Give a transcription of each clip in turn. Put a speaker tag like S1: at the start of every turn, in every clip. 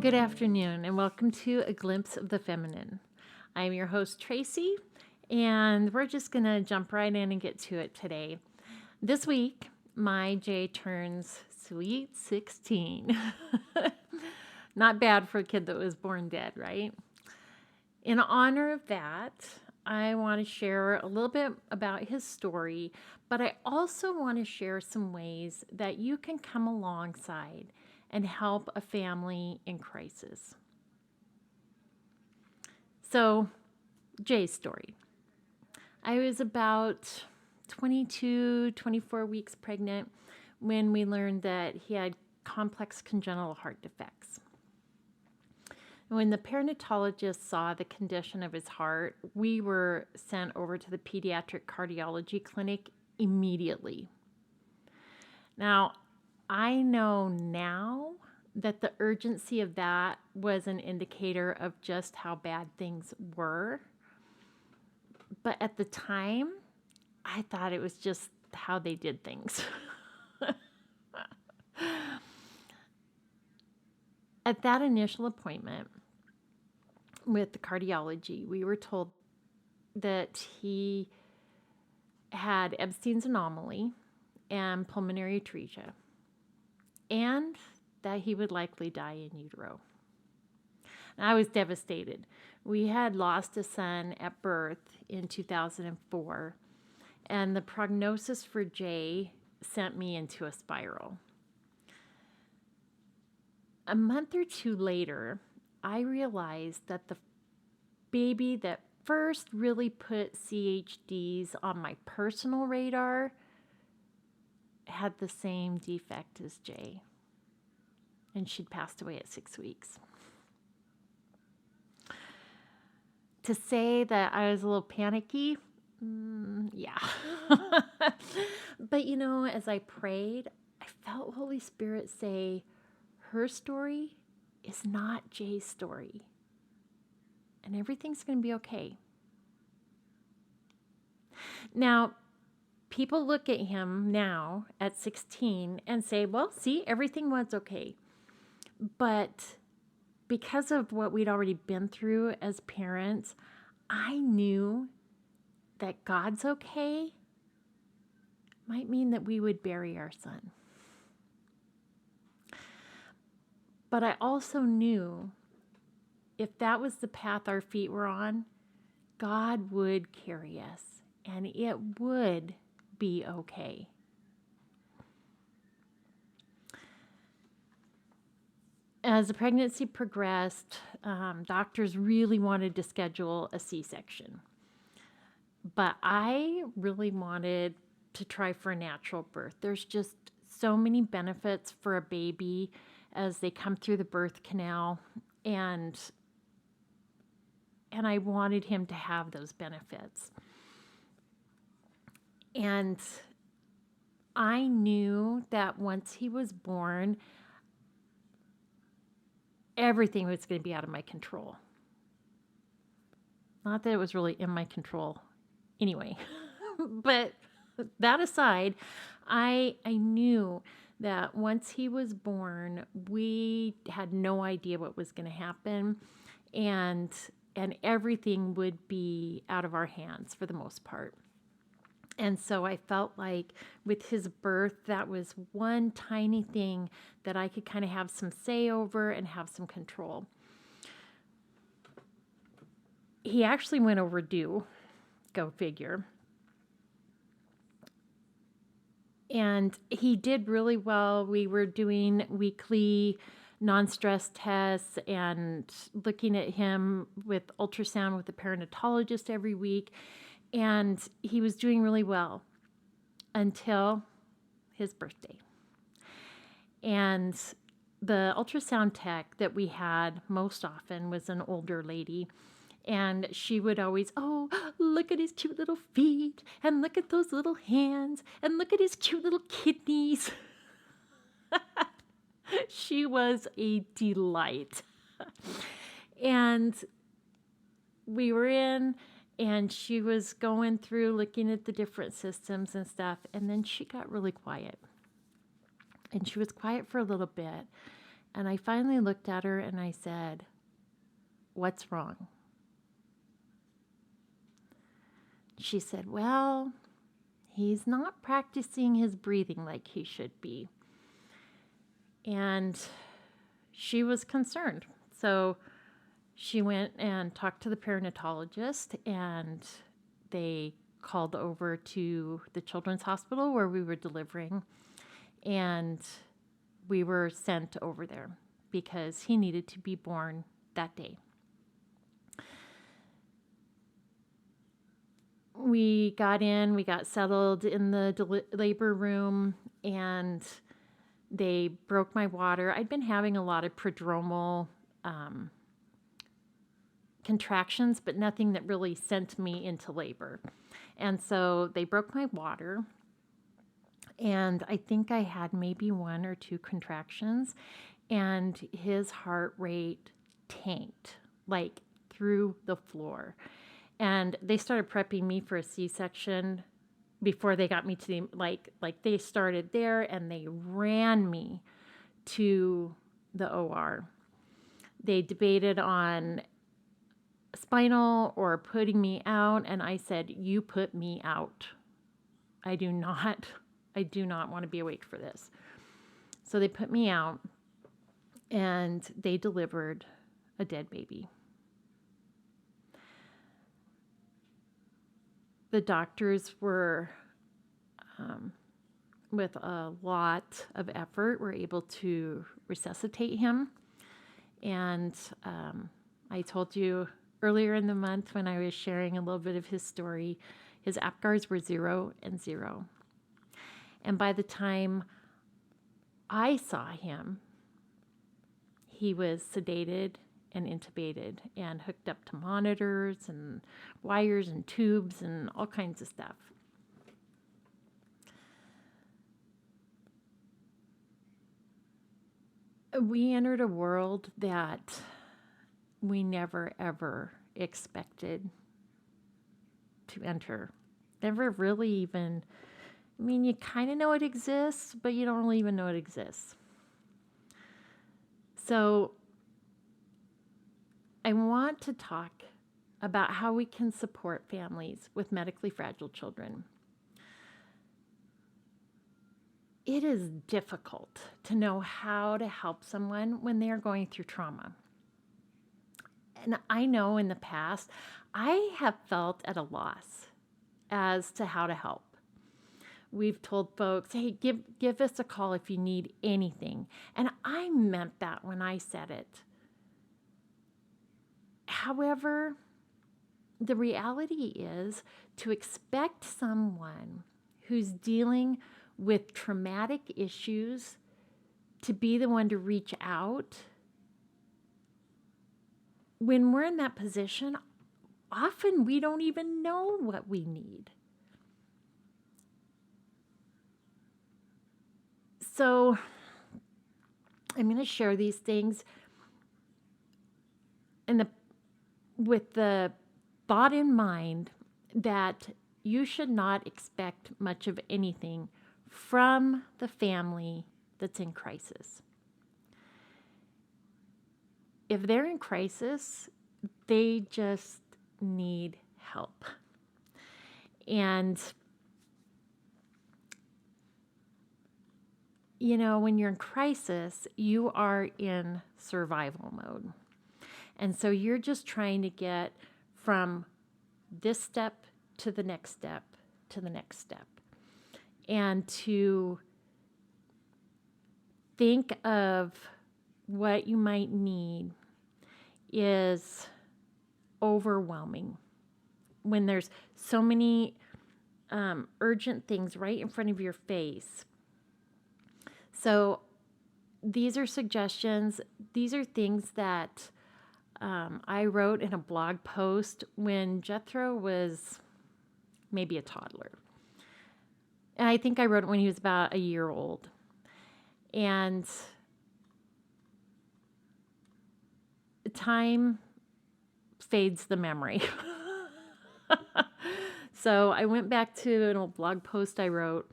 S1: Good afternoon, and welcome to A Glimpse of the Feminine. I'm your host, Tracy, and we're just going to jump right in and get to it today. This week, my Jay turns sweet 16. Not bad for a kid that was born dead, right? In honor of that, I want to share a little bit about his story, but I also want to share some ways that you can come alongside and help a family in crisis. So, Jay's story. I was about 22, 24 weeks pregnant when we learned that he had complex congenital heart defects. When the perinatologist saw the condition of his heart, we were sent over to the pediatric cardiology clinic immediately. Now, I know now that the urgency of that was an indicator of just how bad things were. But at the time, I thought it was just how they did things. At that initial appointment with the cardiology, we were told that he had Epstein's anomaly and pulmonary atresia, and that he would likely die in utero. And I was devastated. We had lost a son at birth in 2004, and the prognosis for Jay sent me into a spiral. A month or two later, I realized that the baby that first really put CHDs on my personal radar had the same defect as Jay, and she'd passed away at 6 weeks. To say that I was a little panicky, yeah. But as I prayed, I felt Holy Spirit say, her story is not Jay's story, and everything's going to be okay. Now, people look at him now at 16 and say, well, see, everything was okay. But because of what we'd already been through as parents, I knew that God's okay might mean that we would bury our son. But I also knew if that was the path our feet were on, God would carry us and it would be okay. As the pregnancy progressed, doctors really wanted to schedule a C-section. But I really wanted to try for a natural birth. There's just so many benefits for a baby as they come through the birth canal, and I wanted him to have those benefits. And I knew that once he was born, everything was going to be out of my control. Not that it was really in my control anyway. But that aside, I knew that once he was born, we had no idea what was going to happen, and everything would be out of our hands for the most part. And so I felt like with his birth, that was one tiny thing that I could kind of have some say over and have some control. He actually went overdue, go figure. And he did really well. We were doing weekly non-stress tests and looking at him with ultrasound with a perinatologist every week. And he was doing really well until his birthday. And the ultrasound tech that we had most often was an older lady. And she would always, oh, look at his cute little feet, and look at those little hands, and look at his cute little kidneys. She was a delight. And we were in, and she was going through looking at the different systems and stuff, and then she got really quiet. And she was quiet for a little bit. And I finally looked at her and I said, "What's wrong?" She said, "Well, he's not practicing his breathing like he should be." And she was concerned. So she went and talked to the perinatologist, and they called over to the children's hospital where we were delivering, and we were sent over there because he needed to be born that day. We got in, we got settled in the labor room, and they broke my water. I'd been having a lot of prodromal contractions, but nothing that really sent me into labor. And so they broke my water, and I think I had maybe 1 or 2 contractions, and his heart rate tanked, like through the floor. And they started prepping me for a C-section before they got me to the, like they started there and they ran me to the OR. They debated on spinal or putting me out, and I said, "You put me out. I do not want to be awake for this." So they put me out, and they delivered a dead baby. The doctors were, with a lot of effort, were able to resuscitate him. And I told you earlier in the month when I was sharing a little bit of his story, his APGARs were 0 and 0. And by the time I saw him, he was sedated and intubated and hooked up to monitors and wires and tubes and all kinds of stuff. We entered a world that we never, ever expected to enter. Never really even, I mean, you kind of know it exists, but you don't really even know it exists. So I want to talk about how we can support families with medically fragile children. It is difficult to know how to help someone when they are going through trauma. And I know in the past, I have felt at a loss as to how to help. We've told folks, "Hey, give us a call if you need anything." And I meant that when I said it. However, the reality is to expect someone who's dealing with traumatic issues to be the one to reach out. When we're in that position, often we don't even know what we need. So I'm going to share these things with the thought in mind that you should not expect much of anything from the family that's in crisis. If they're in crisis, they just need help. And, you know, when you're in crisis, you are in survival mode. And so you're just trying to get from this step to the next step to the next step. And to think of what you might need is overwhelming when there's so many urgent things right in front of your face. So these are suggestions. These are things that I wrote in a blog post when Jethro was maybe a toddler. And I think I wrote it when he was about a year old. And time fades the memory. So I went back to an old blog post I wrote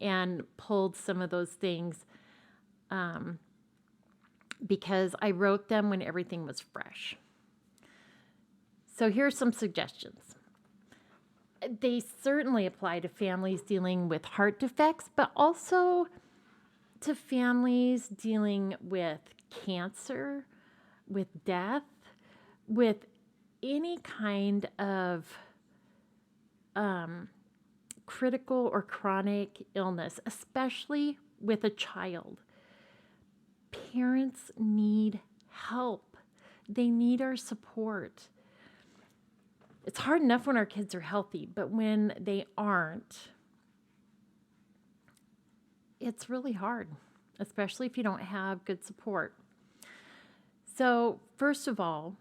S1: and pulled some of those things because I wrote them when everything was fresh. So here's some suggestions. They certainly apply to families dealing with heart defects, but also to families dealing with cancer, with death, with any kind of critical or chronic illness, especially with a child. Parents need help. They need our support. It's hard enough when our kids are healthy, but when they aren't, it's really hard, especially if you don't have good support. So, first of all,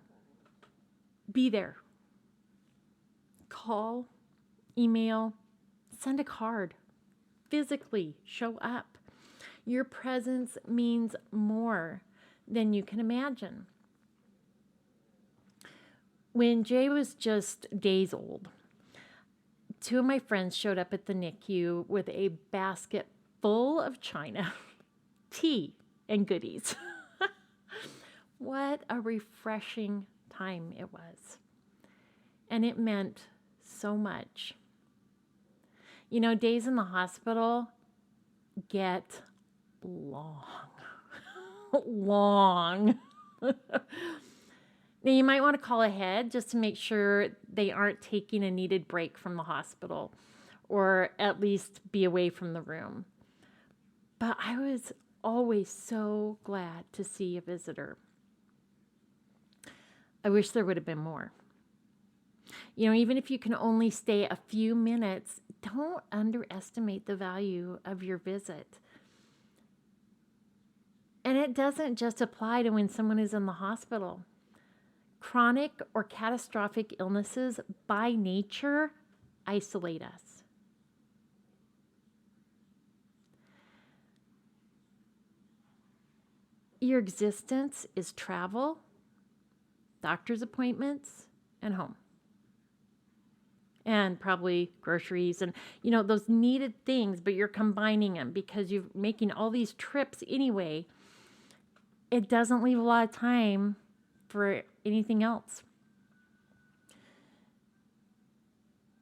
S1: be there. Call, email, send a card. Physically show up. Your presence means more than you can imagine. When Jay was just days old, 2 of my friends showed up at the NICU with a basket full of china, tea, and goodies. What a refreshing time it was. And it meant so much. You know, days in the hospital get long. Long. Now, you might want to call ahead just to make sure they aren't taking a needed break from the hospital, or at least be away from the room. But I was always so glad to see a visitor. I wish there would have been more. You know, even if you can only stay a few minutes, don't underestimate the value of your visit. And it doesn't just apply to when someone is in the hospital. Chronic or catastrophic illnesses, by nature, isolate us. Your existence is travel, doctor's appointments, and home. And probably groceries and, you know, those needed things, but you're combining them because you're making all these trips anyway. It doesn't leave a lot of time for anything else.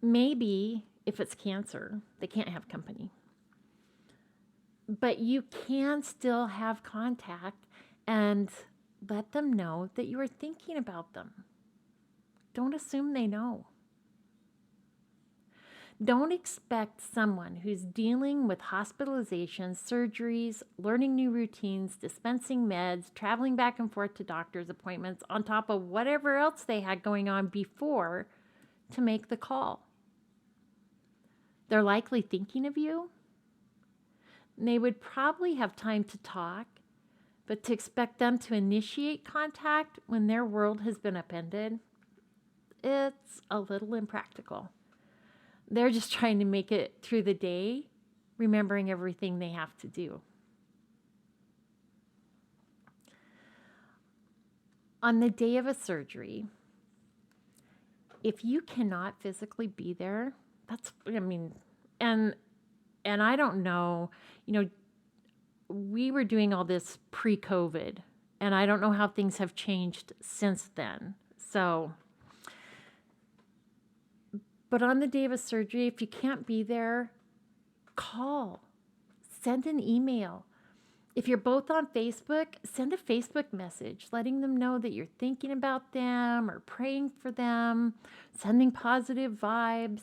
S1: Maybe if it's cancer, they can't have company. But you can still have contact and let them know that you are thinking about them. Don't assume they know. Don't expect someone who's dealing with hospitalizations, surgeries, learning new routines, dispensing meds, traveling back and forth to doctor's appointments on top of whatever else they had going on before to make the call. They're likely thinking of you. And they would probably have time to talk, but to expect them to initiate contact when their world has been upended, it's a little impractical. They're just trying to make it through the day, remembering everything they have to do. On the day of a surgery, if you cannot physically be there, and I don't know, we were doing all this pre-COVID, and I don't know how things have changed since then. But on the day of a surgery, if you can't be there, call, send an email. If you're both on Facebook, send a Facebook message letting them know that you're thinking about them or praying for them, sending positive vibes.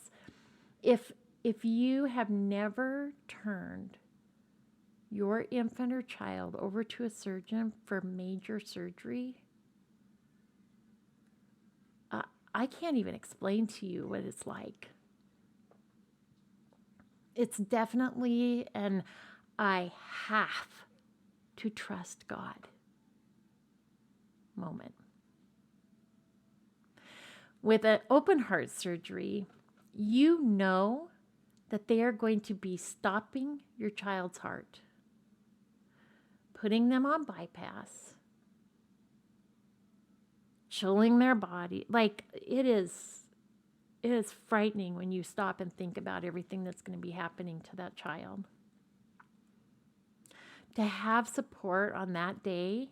S1: If you have never turned your infant or child over to a surgeon for major surgery, I can't even explain to you what it's like. It's definitely an I have to trust God moment. With an open heart surgery, you know that they are going to be stopping your child's heart, putting them on bypass, chilling their body. Like, it is frightening when you stop and think about everything that's going to be happening to that child. To have support on that day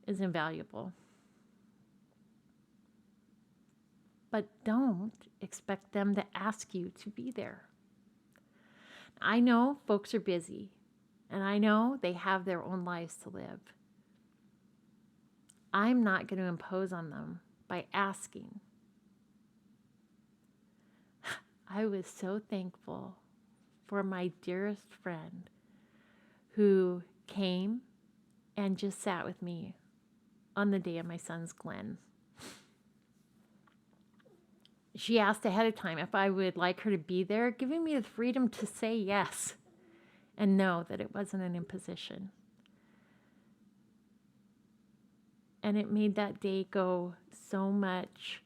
S1: is invaluable. But don't expect them to ask you to be there. I know folks are busy, and I know they have their own lives to live. I'm not going to impose on them by asking. I was so thankful for my dearest friend who came and just sat with me on the day of my son's Glen. She asked ahead of time if I would like her to be there, giving me the freedom to say yes and know that it wasn't an imposition. And it made that day go so much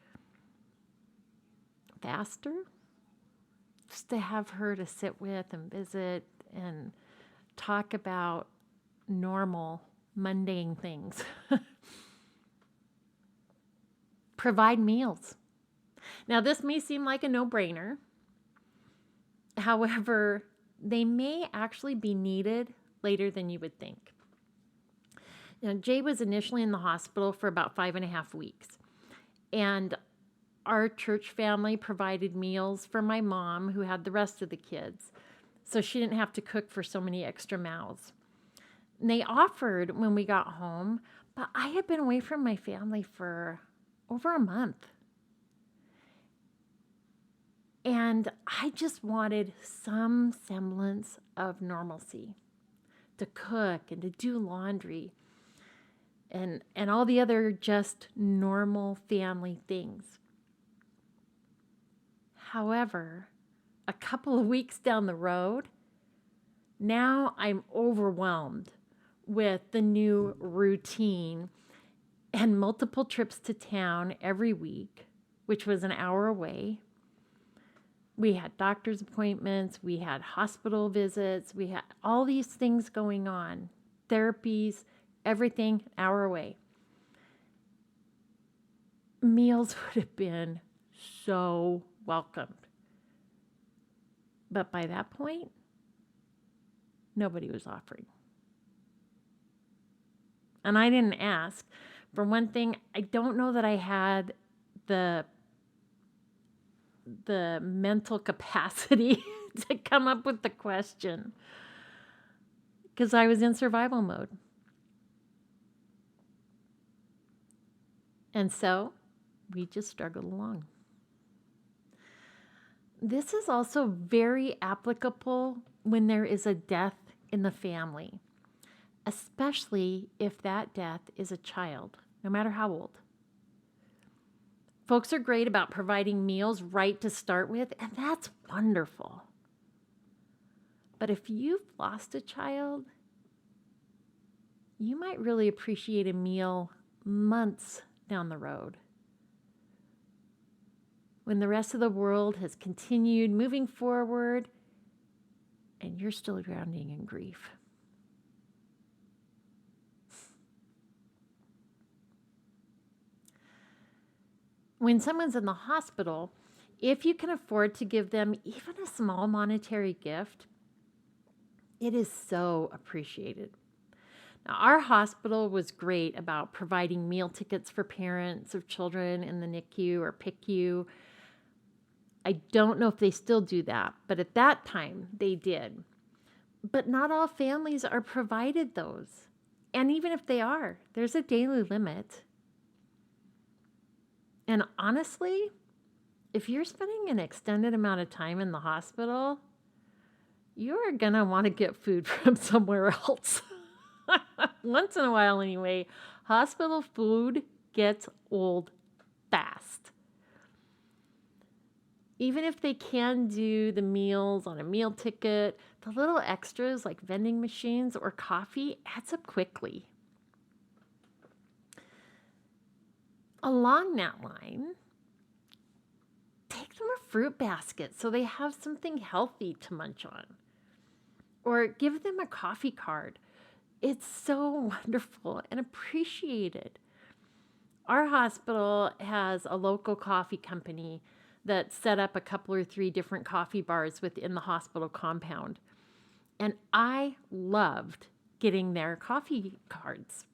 S1: faster, just to have her to sit with and visit and talk about normal, mundane things. Provide meals. Now, this may seem like a no-brainer. However, they may actually be needed later than you would think. Now, Jay was initially in the hospital for about 5.5 weeks. And our church family provided meals for my mom, who had the rest of the kids, so she didn't have to cook for so many extra mouths. And they offered when we got home, but I had been away from my family for over a month. And I just wanted some semblance of normalcy, to cook and to do laundry and all the other just normal family things. However, a couple of weeks down the road, now I'm overwhelmed with the new routine and multiple trips to town every week, which was an hour away. We had doctor's appointments, we had hospital visits, we had all these things going on, therapies, everything an hour away. Meals would have been so welcomed. But by that point, nobody was offering. And I didn't ask. For one thing, I don't know that I had the mental capacity to come up with the question, because I was in survival mode. And so we just struggled along. This is also very applicable when there is a death in the family, especially if that death is a child, no matter how old. Folks are great about providing meals right to start with, and that's wonderful. But if you've lost a child, you might really appreciate a meal months down the road, when the rest of the world has continued moving forward and you're still drowning in grief. When someone's in the hospital, if you can afford to give them even a small monetary gift, it is so appreciated. Now, our hospital was great about providing meal tickets for parents of children in the NICU or PICU. I don't know if they still do that, but at that time they did. But not all families are provided those. And even if they are, there's a daily limit. And honestly, if you're spending an extended amount of time in the hospital, you're going to want to get food from somewhere else. Once in a while anyway, hospital food gets old fast. Even if they can do the meals on a meal ticket, the little extras like vending machines or coffee adds up quickly. Along that line, take them a fruit basket so they have something healthy to munch on. Or give them a coffee card. It's so wonderful and appreciated. Our hospital has a local coffee company that set up a couple or 3 different coffee bars within the hospital compound. And I loved getting their coffee cards.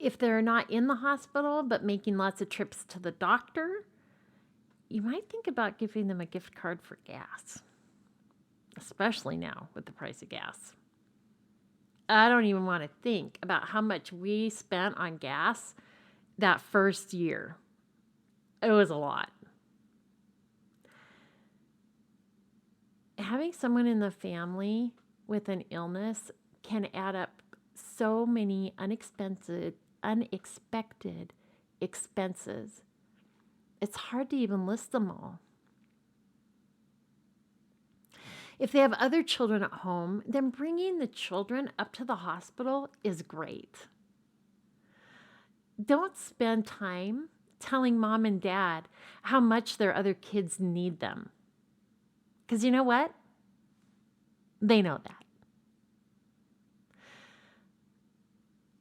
S1: If they're not in the hospital but making lots of trips to the doctor, you might think about giving them a gift card for gas, especially now with the price of gas. I don't even want to think about how much we spent on gas that first year. It was a lot. Having someone in the family with an illness can add up so many unexpected expenses. It's hard to even list them all. If they have other children at home, then bringing the children up to the hospital is great. Don't spend time telling mom and dad how much their other kids need them. Because you know what? They know that.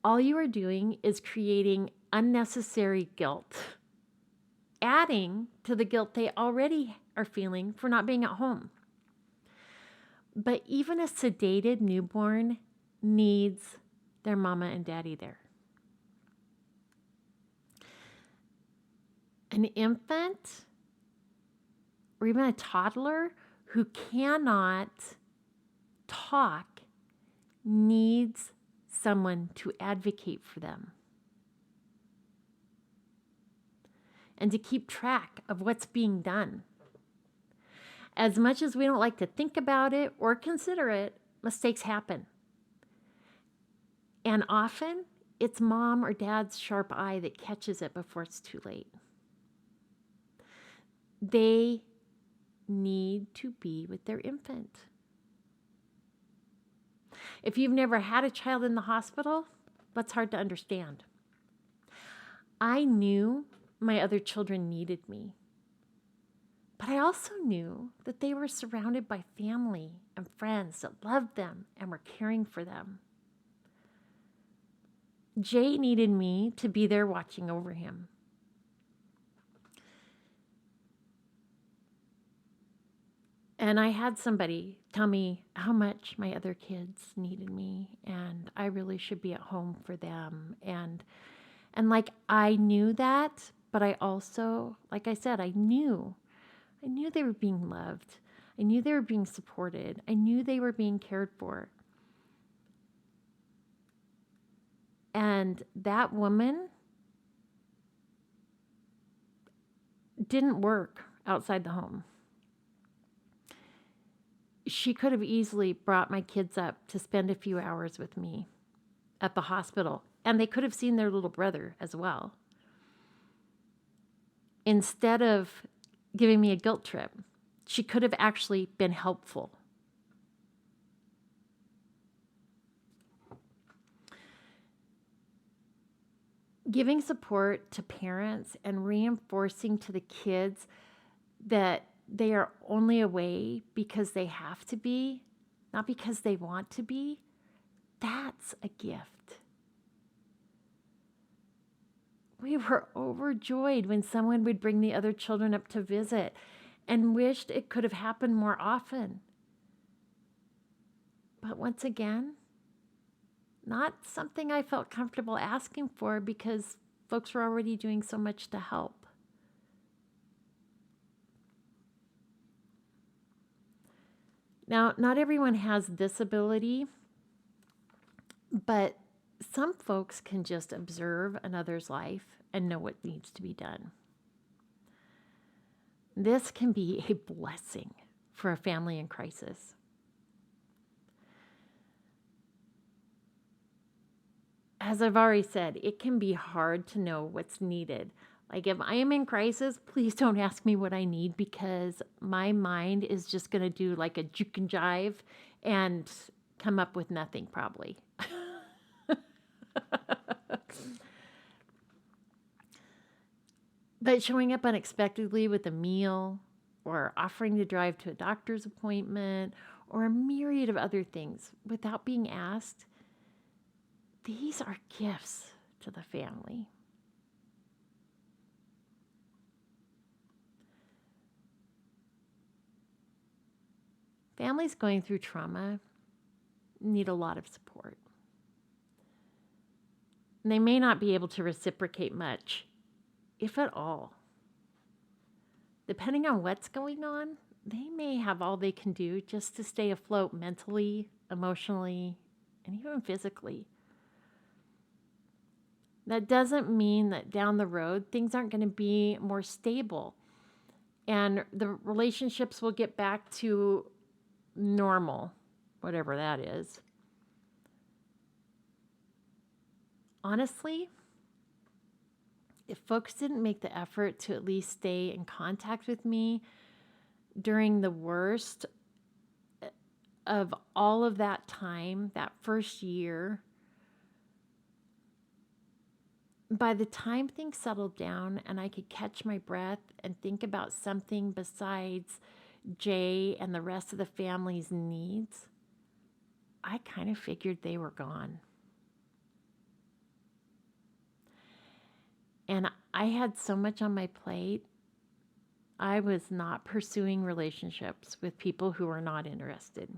S1: All you are doing is creating unnecessary guilt, adding to the guilt they already are feeling for not being at home. But even a sedated newborn needs their mama and daddy there. An infant or even a toddler who cannot talk needs someone to advocate for them and to keep track of what's being done. As much as we don't like to think about it or consider it, mistakes happen. And often, it's mom or dad's sharp eye that catches it before it's too late. They need to be with their infant. If you've never had a child in the hospital, that's hard to understand. I knew my other children needed me. But I also knew that they were surrounded by family and friends that loved them and were caring for them. Jay needed me to be there watching over him. And I had somebody tell me how much my other kids needed me and I really should be at home for them. And like I knew that, but I also, like I said, I knew they were being loved. I knew they were being supported. I knew they were being cared for. And that woman didn't work outside the home. She could have easily brought my kids up to spend a few hours with me at the hospital, and they could have seen their little brother as well. Instead of giving me a guilt trip, she could have actually been helpful. Giving support to parents and reinforcing to the kids that they are only away because they have to be, not because they want to be, that's a gift. We were overjoyed when someone would bring the other children up to visit and wished it could have happened more often. But once again, not something I felt comfortable asking for because folks were already doing so much to help. Now, not everyone has this ability, but some folks can just observe another's life and know what needs to be done. This can be a blessing for a family in crisis. As I've already said, it can be hard to know what's needed. Like if I am in crisis, please don't ask me what I need because my mind is just going to do like a juke and jive and come up with nothing probably. But showing up unexpectedly with a meal or offering to drive to a doctor's appointment or a myriad of other things without being asked, these are gifts to the family. Families going through trauma need a lot of support. And they may not be able to reciprocate much, if at all. Depending on what's going on, they may have all they can do just to stay afloat mentally, emotionally, and even physically. That doesn't mean that down the road things aren't going to be more stable and the relationships will get back to normal, whatever that is. Honestly, if folks didn't make the effort to at least stay in contact with me during the worst of all of that time, that first year, by the time things settled down and I could catch my breath and think about something besides Jay and the rest of the family's needs, I kind of figured they were gone. And I had so much on my plate. I was not pursuing relationships with people who were not interested.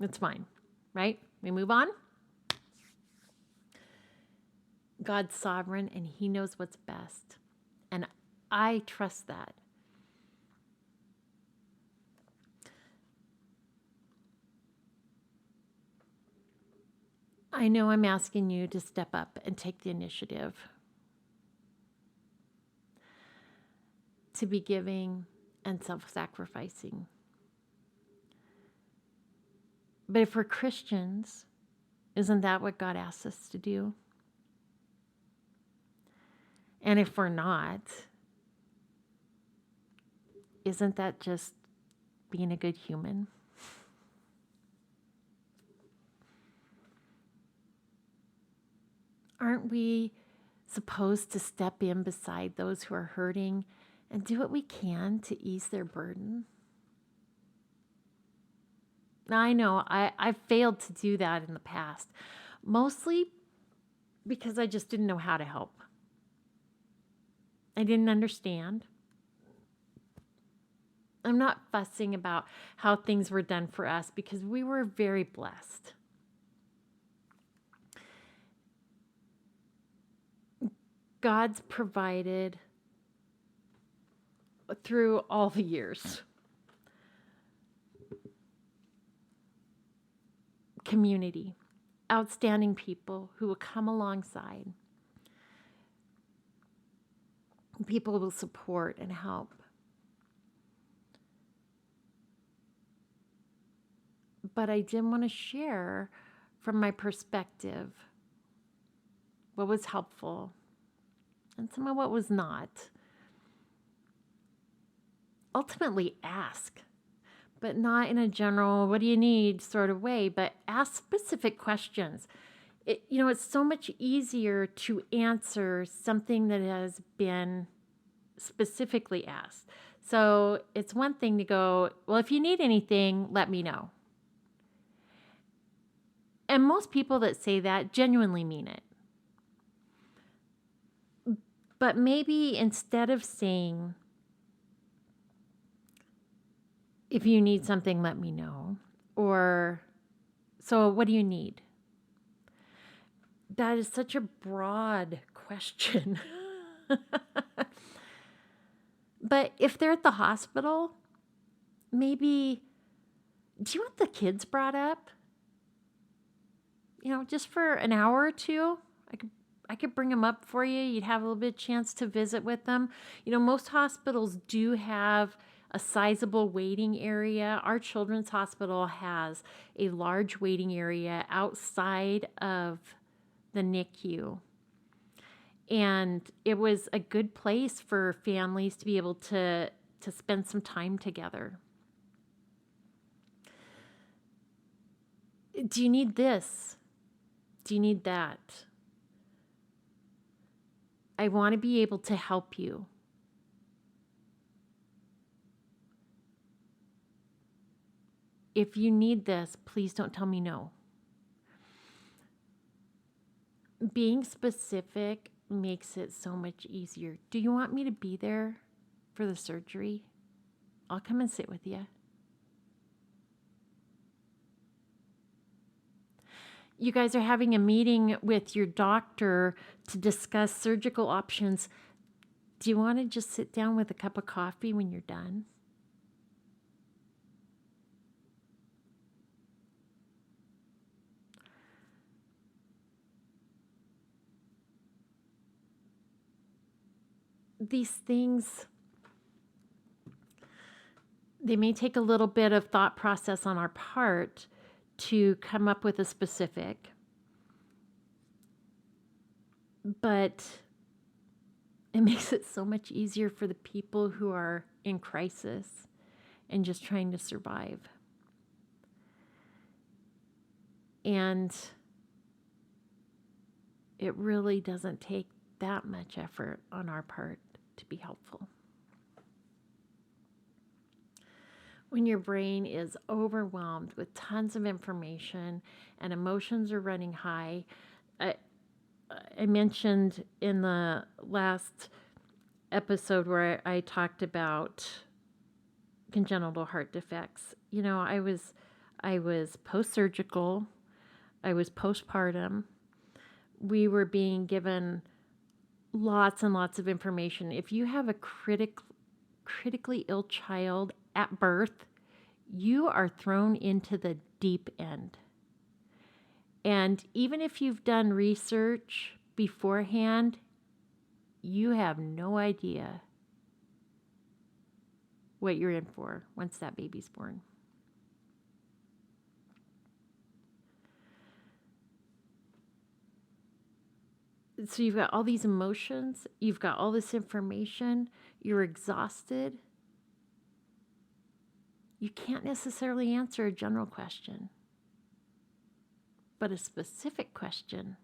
S1: It's fine, right? We move on. God's sovereign and He knows what's best. And I trust that. I know I'm asking you to step up and take the initiative, to be giving and self-sacrificing. But if we're Christians, isn't that what God asks us to do? And if we're not, isn't that just being a good human? Aren't we supposed to step in beside those who are hurting and do what we can to ease their burden? Now, I know I've failed to do that in the past, mostly because I just didn't know how to help. I didn't understand. I'm not fussing about how things were done for us because we were very blessed. God's provided through all the years. Community, outstanding people who will come alongside. People will support and help. But I didn't want to share from my perspective what was helpful and some of what was not. Ultimately, ask, but not in a general, what do you need sort of way, but ask specific questions. It's so much easier to answer something that has been specifically asked. So it's one thing to go, well, if you need anything, let me know. And most people that say that genuinely mean it. But maybe instead of saying, if you need something, let me know, or, so what do you need? That is such a broad question. But if they're at the hospital, maybe, do you want the kids brought up? Just for an hour or two, I could bring them up for you. You'd have a little bit of chance to visit with them. Most hospitals do have a sizable waiting area. Our children's hospital has a large waiting area outside of the NICU. And it was a good place for families to be able to spend some time together. Do you need this? Do you need that? I want to be able to help you. If you need this, please don't tell me no. Being specific makes it so much easier. Do you want me to be there for the surgery? I'll come and sit with you. you guys are having a meeting with your doctor to discuss surgical options. Do you want to just sit down with a cup of coffee when you're done? These things, they may take a little bit of thought process on our part to come up with a specific, but it makes it so much easier for the people who are in crisis and just trying to survive. And it really doesn't take that much effort on our part to be helpful. When your brain is overwhelmed with tons of information and emotions are running high, I mentioned in the last episode where I talked about congenital heart defects. You know, I was post-surgical, I was postpartum. We were being given lots and lots of information. If you have a critically ill child at birth, you are thrown into the deep end. And even if you've done research beforehand, you have no idea what you're in for once that baby's born. So you've got all these emotions, you've got all this information, you're exhausted. You can't necessarily answer a general question, but a specific question,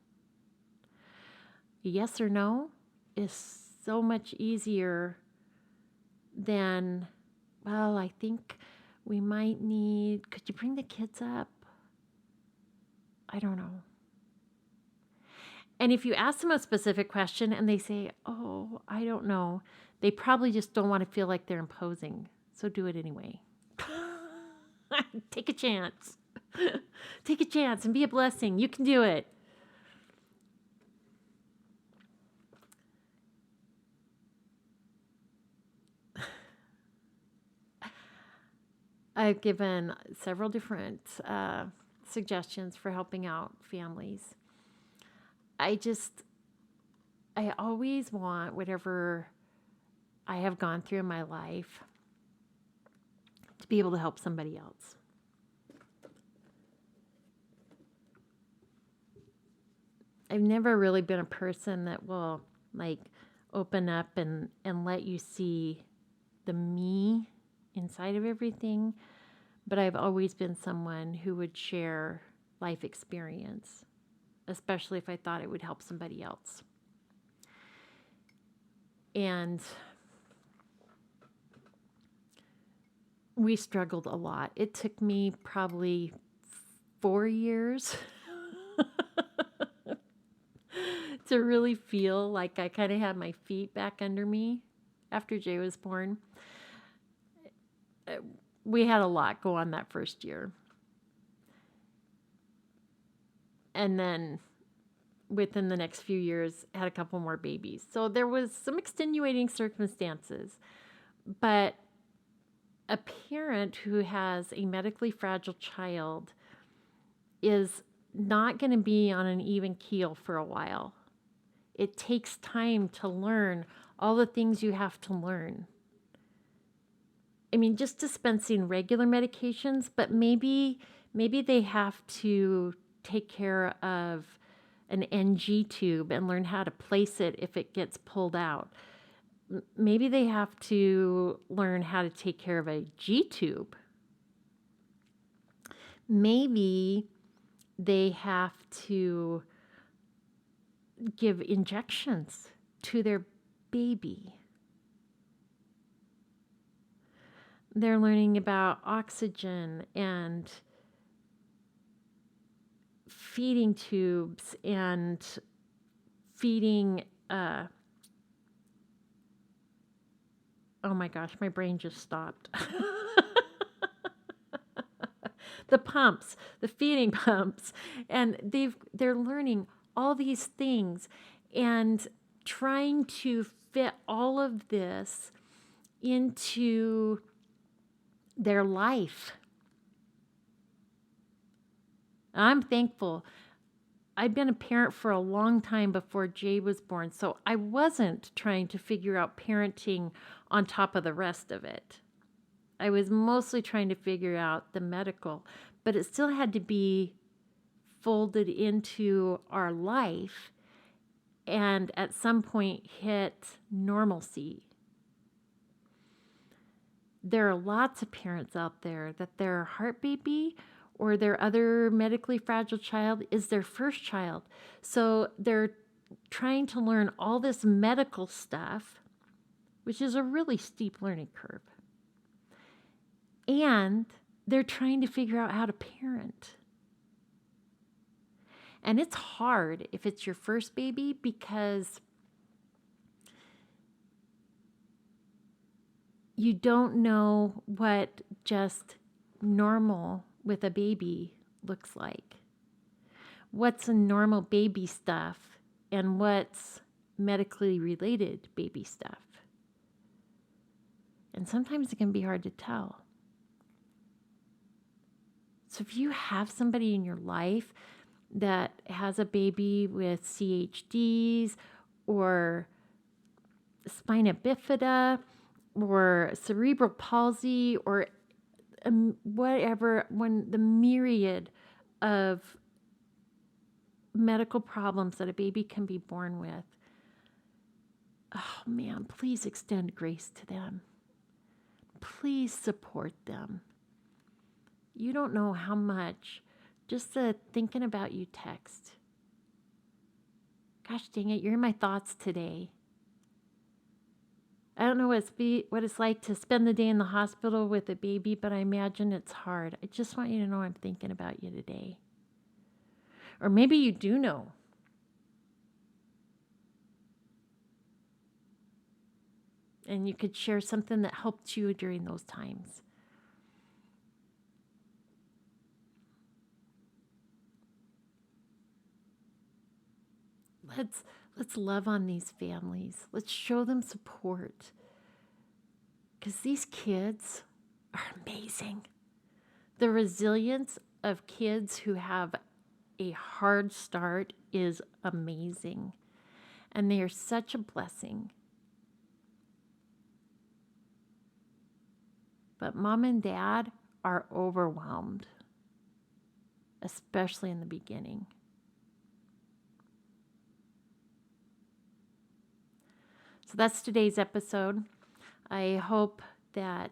S1: yes or no, is so much easier than, well, I think we might need, could you bring the kids up? I don't know. And if you ask them a specific question and they say, oh, I don't know, they probably just don't want to feel like they're imposing. So do it anyway. Take a chance. Take a chance and be a blessing. You can do it. I've given several different suggestions for helping out families. I always want whatever I have gone through in my life to be able to help somebody else. I've never really been a person that will like open up and let you see the me inside of everything, but I've always been someone who would share life experience, especially if I thought it would help somebody else. And we struggled a lot. It took me probably 4 years to really feel like I kind of had my feet back under me after Jay was born. We had a lot go on that first year. And then within the next few years, had a couple more babies. So there was some extenuating circumstances. But a parent who has a medically fragile child is not going to be on an even keel for a while. It takes time to learn all the things you have to learn. I mean, just dispensing regular medications, but maybe they have to take care of an NG tube and learn how to place it if it gets pulled out. Maybe they have to learn how to take care of a G tube. Maybe they have to give injections to their baby. They're learning about oxygen and feeding tubes and feeding, oh my gosh, my brain just stopped. the pumps, the feeding pumps, and they're learning all these things and trying to fit all of this into their life. I'm thankful. I'd been a parent for a long time before Jay was born, so I wasn't trying to figure out parenting on top of the rest of it. I was mostly trying to figure out the medical, but it still had to be folded into our life and at some point hit normalcy. There are lots of parents out there that their heart baby or their other medically fragile child is their first child. So they're trying to learn all this medical stuff, which is a really steep learning curve. And they're trying to figure out how to parent. And it's hard if it's your first baby because you don't know what just normal with a baby looks like. What's a normal baby stuff and what's medically related baby stuff. And sometimes it can be hard to tell. So if you have somebody in your life that has a baby with CHDs or spina bifida or cerebral palsy or whatever, when the myriad of medical problems that a baby can be born with, oh man, please extend grace to them. Please support them. You don't know how much just the thinking about you text. Gosh dang it, you're in my thoughts today. I don't know what it's like to spend the day in the hospital with a baby, but I imagine it's hard. I just want you to know I'm thinking about you today. Or maybe you do know. And you could share something that helped you during those times. Let's love on these families. Let's show them support. Because these kids are amazing. The resilience of kids who have a hard start is amazing. And they are such a blessing. But mom and dad are overwhelmed, especially in the beginning. So that's today's episode. I hope that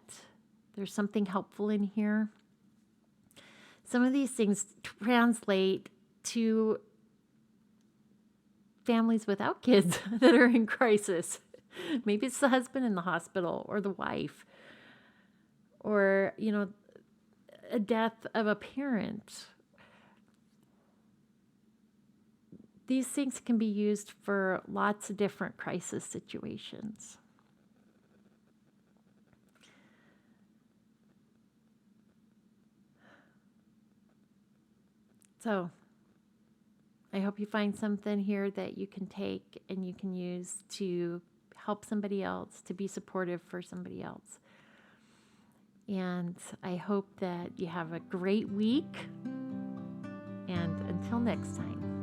S1: there's something helpful in here. Some of these things translate to families without kids that are in crisis. Maybe it's the husband in the hospital or the wife or, a death of a parent. These things can be used for lots of different crisis situations. So, I hope you find something here that you can take and you can use to help somebody else, to be supportive for somebody else. And I hope that you have a great week. And until next time.